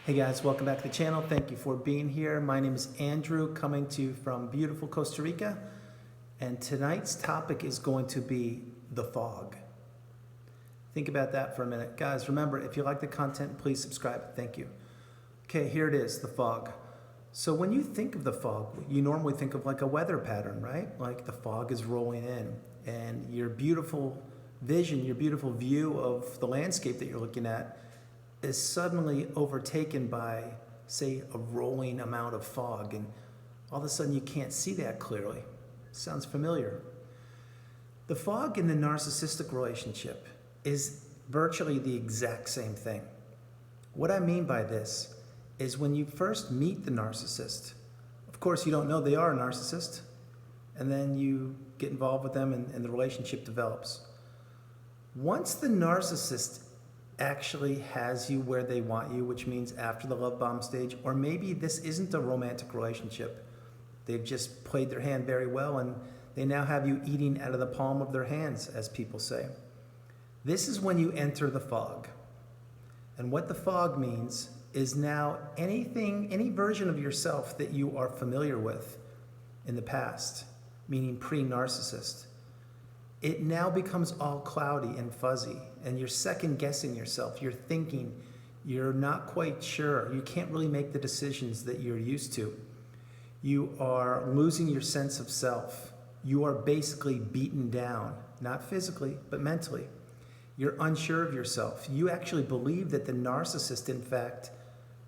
Hey guys, welcome back to the channel. Thank you for being here. My name is Andrew, coming to you from beautiful Costa Rica. And tonight's topic is going to be the fog. Think about that for a minute. Guys, remember, if you like the content, please subscribe. Thank you. Okay, here it is, the fog. So when you think of the fog, you normally think of like a weather pattern, right? Like the fog is rolling in and your beautiful vision, your beautiful view of the landscape that you're looking at is suddenly overtaken by, say, a rolling amount of fog, and all of a sudden you can't see that clearly. Sounds familiar. The fog in the narcissistic relationship is virtually the exact same thing. What I mean by this is when you first meet the narcissist, of course you don't know they are a narcissist, and then you get involved with them and the relationship develops. Once the narcissist actually has you where they want you, which means after the love bomb stage, or maybe this isn't a romantic relationship. They've just played their hand very well and they now have you eating out of the palm of their hands, as people say. This is when you enter the fog. And what the fog means is now any version of yourself that you are familiar with in the past, meaning pre-narcissist, it now becomes all cloudy and fuzzy, and you're second guessing yourself. You're thinking, you're not quite sure. You can't really make the decisions that you're used to. You are losing your sense of self. You are basically beaten down, not physically, but mentally. You're unsure of yourself. You actually believe that the narcissist, in fact,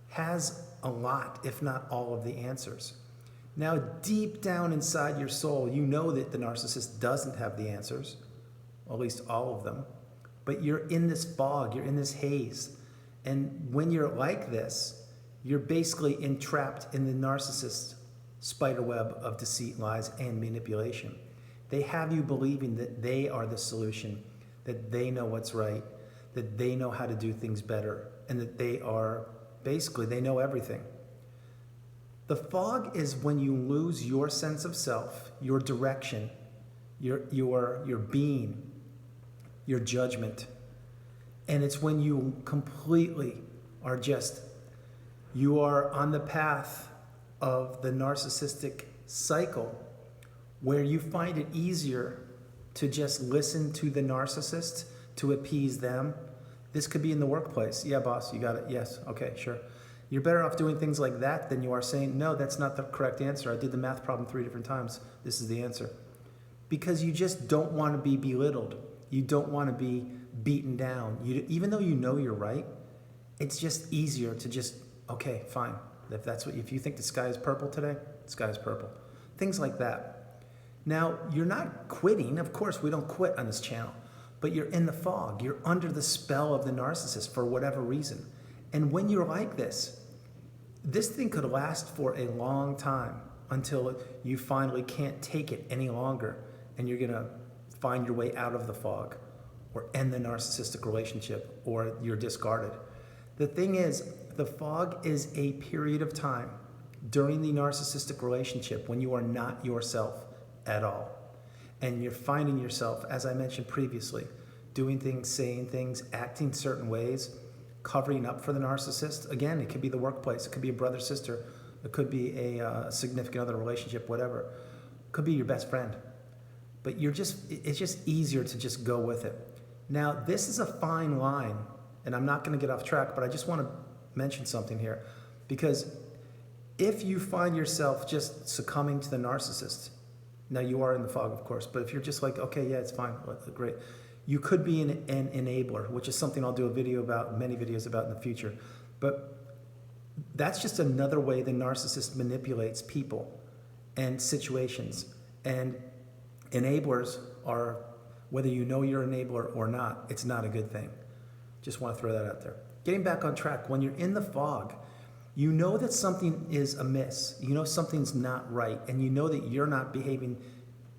has a lot, if not all of the answers. Now, deep down inside your soul, you know that the narcissist doesn't have the answers, at least all of them, but you're in this fog, you're in this haze. And when you're like this, you're basically entrapped in the narcissist's spiderweb of deceit, lies, and manipulation. They have you believing that they are the solution, that they know what's right, that they know how to do things better, and that they know everything. The fog is when you lose your sense of self, your direction, your being, your judgment. And it's when you completely are you are on the path of the narcissistic cycle where you find it easier to just listen to the narcissist, to appease them. This could be in the workplace. Yeah, boss, you got it. Yes, okay, sure. You're better off doing things like that than you are saying, no, that's not the correct answer. I did the math problem 3 different times. This is the answer. Because you just don't want to be belittled. You don't want to be beaten down. Even though you know you're right, it's just easier to just, okay, fine. If you think the sky is purple today, the sky is purple. Things like that. Now, you're not quitting. Of course, we don't quit on this channel. But you're in the fog. You're under the spell of the narcissist for whatever reason. And when you're like this thing could last for a long time until you finally can't take it any longer and you're going to find your way out of the fog or end the narcissistic relationship or you're discarded. The thing is, the fog is a period of time during the narcissistic relationship when you are not yourself at all. And you're finding yourself, as I mentioned previously, doing things, saying things, acting certain ways, covering up for the narcissist. Again, it could be the workplace, it could be a brother, sister, it could be a significant other relationship, whatever. It could be your best friend. But it's just easier to just go with it. Now, this is a fine line, and I'm not going to get off track, but I just want to mention something here. Because if you find yourself just succumbing to the narcissist, now you are in the fog, of course, but if you're just like, okay, yeah, it's fine, great. You could be an enabler, which is something I'll do a video about, many videos about in the future. But that's just another way the narcissist manipulates people and situations. And enablers are, whether you know you're an enabler or not, it's not a good thing. Just want to throw that out there. Getting back on track, when you're in the fog, you know that something is amiss. You know something's not right. And you know that you're not behaving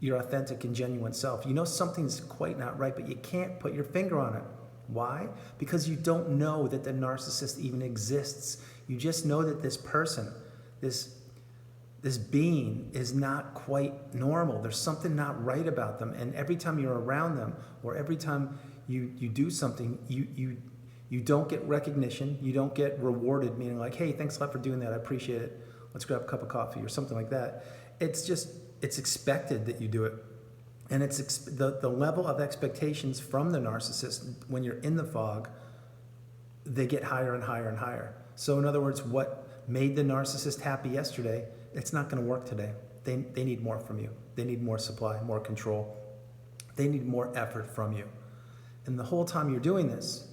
your authentic and genuine self. You know something's quite not right, but you can't put your finger on it. Why? Because you don't know that the narcissist even exists. You just know that this person, this being is not quite normal. There's something not right about them. And every time you're around them or every time you do something, you You don't get recognition. You don't get rewarded, meaning like, hey, thanks a lot for doing that. I appreciate it. Let's grab a cup of coffee or something like that. It's expected that you do it. And the level of expectations from the narcissist when you're in the fog, they get higher and higher and higher. So in other words, what made the narcissist happy yesterday, it's not going to work today. They need more from you. They need more supply, more control. They need more effort from you. And the whole time you're doing this,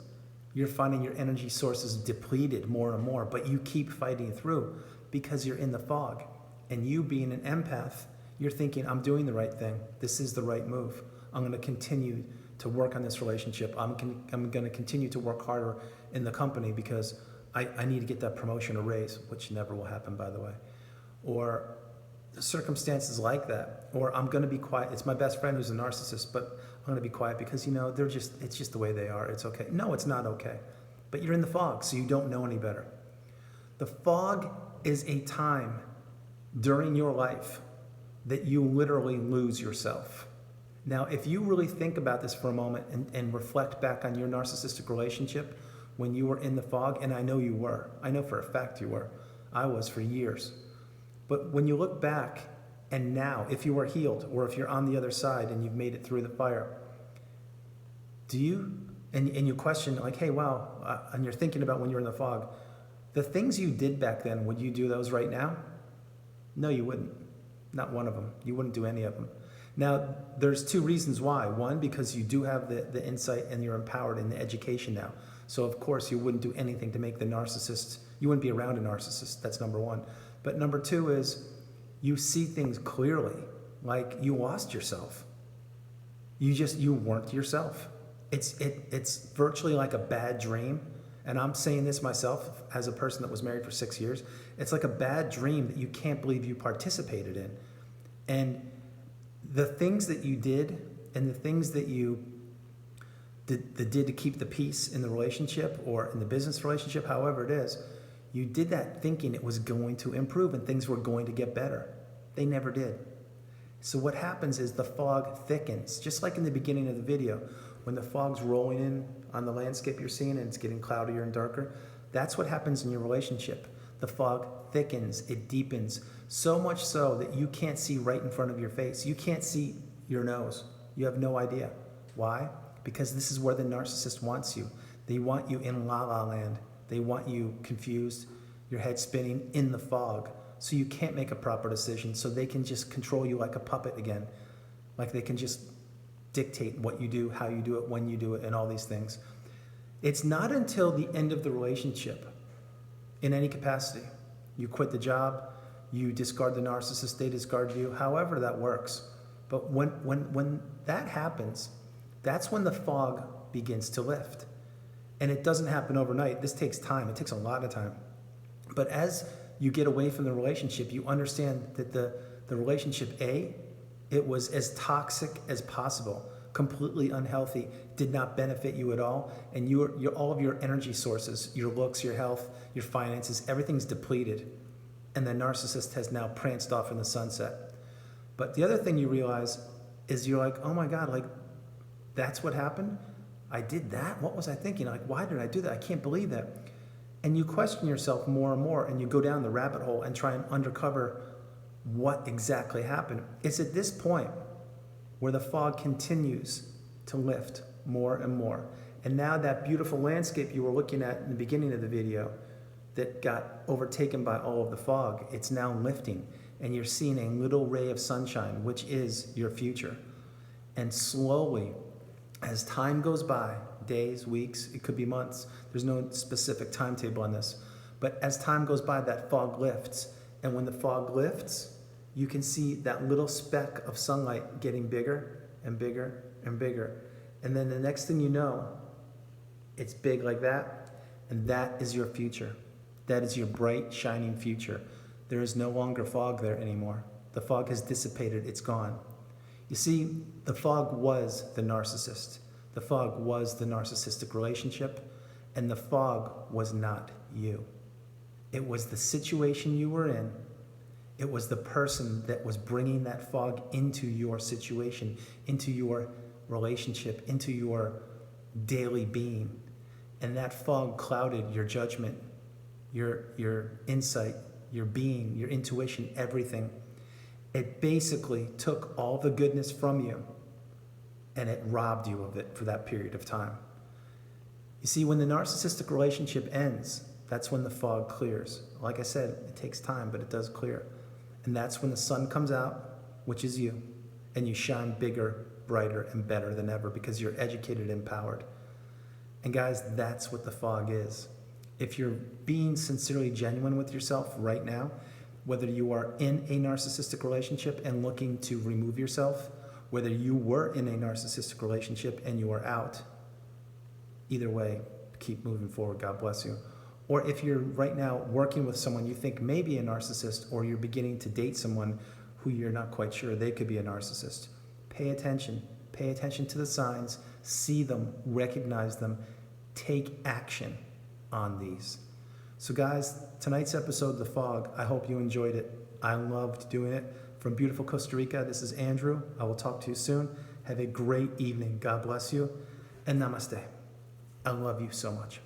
you're finding your energy sources depleted more and more, but you keep fighting through because you're in the fog. And you being an empath, you're thinking, I'm doing the right thing. This is the right move. I'm going to continue to work on this relationship. I'm going to continue to work harder in the company because I need to get that promotion or raise, which never will happen, by the way. Or circumstances like that. Or I'm going to be quiet. It's my best friend who's a narcissist, but I'm going to be quiet because, it's just the way they are. It's okay. No, it's not okay. But you're in the fog, so you don't know any better. The fog is a time during your life that you literally lose yourself. Now, if you really think about this for a moment and reflect back on your narcissistic relationship when you were in the fog, and I know you were. I know for a fact you were. I was for years. But when you look back and now, if you are healed or if you're on the other side and you've made it through the fire, do you, and you question like, hey, wow, and you're thinking about when you're in the fog, the things you did back then, would you do those right now? No, you wouldn't. Not one of them. You wouldn't do any of them. Now, there's two reasons why. One, because you do have the insight and you're empowered in the education now. So, of course, you wouldn't do anything to make the narcissist, you wouldn't be around a narcissist. That's number one. But number two is you see things clearly, like you lost yourself. You weren't yourself. It's virtually like a bad dream. And I'm saying this myself as a person that was married for 6 years. It's like a bad dream that you can't believe you participated in. And the things that you did and the things that you did to keep the peace in the relationship or in the business relationship, however it is, you did that thinking it was going to improve and things were going to get better. They never did. So what happens is the fog thickens, just like in the beginning of the video. When the fog's rolling in on the landscape you're seeing and it's getting cloudier and darker, that's what happens in your relationship. The fog thickens, it deepens, so much so that you can't see right in front of your face. You can't see your nose. You have no idea. Why? Because this is where the narcissist wants you. They want you in la-la land. They want you confused, your head spinning in the fog, so you can't make a proper decision, so they can just control you like a puppet again. Like they can just dictate what you do, how you do it, when you do it, and all these things. It's not until the end of the relationship, in any capacity, you quit the job, you discard the narcissist, they discard you, however that works. But when that happens, that's when the fog begins to lift. And it doesn't happen overnight. This takes time. It takes a lot of time. But as you get away from the relationship, you understand that the relationship A, it was as toxic as possible, completely unhealthy, did not benefit you at all, and all of your energy sources, your looks, your health, your finances, everything's depleted, and the narcissist has now pranced off in the sunset. But the other thing you realize is you're like, oh my God, like that's what happened? I did that? What was I thinking? Like, why did I do that? I can't believe that. And you question yourself more and more, and you go down the rabbit hole and try and uncover what exactly happened. It's at this point where the fog continues to lift more and more. And now that beautiful landscape you were looking at in the beginning of the video that got overtaken by all of the fog, it's now lifting. And you're seeing a little ray of sunshine, which is your future. And slowly, as time goes by, days, weeks, it could be months, there's no specific timetable on this, but as time goes by, that fog lifts. And when the fog lifts, you can see that little speck of sunlight getting bigger and bigger and bigger. And then the next thing you know, it's big like that, and that is your future. That is your bright, shining future. There is no longer fog there anymore. The fog has dissipated, it's gone. You see, the fog was the narcissist. The fog was the narcissistic relationship, and the fog was not you. It was the situation you were in. It was the person that was bringing that fog into your situation, into your relationship, into your daily being. And that fog clouded your judgment, your insight, your being, your intuition, everything. It basically took all the goodness from you and it robbed you of it for that period of time. You see, when the narcissistic relationship ends, that's when the fog clears. Like I said, it takes time, but it does clear. And that's when the sun comes out, which is you, and you shine bigger, brighter, and better than ever because you're educated and empowered. And guys, that's what the fog is. If you're being sincerely genuine with yourself right now, whether you are in a narcissistic relationship and looking to remove yourself, whether you were in a narcissistic relationship and you are out, either way, keep moving forward. God bless you. Or if you're right now working with someone you think may be a narcissist, or you're beginning to date someone who you're not quite sure they could be a narcissist, pay attention. Pay attention to the signs, see them, recognize them, take action on these. So guys, tonight's episode, The Fog, I hope you enjoyed it. I loved doing it. From beautiful Costa Rica, this is Andrew. I will talk to you soon. Have a great evening. God bless you. And namaste. I love you so much.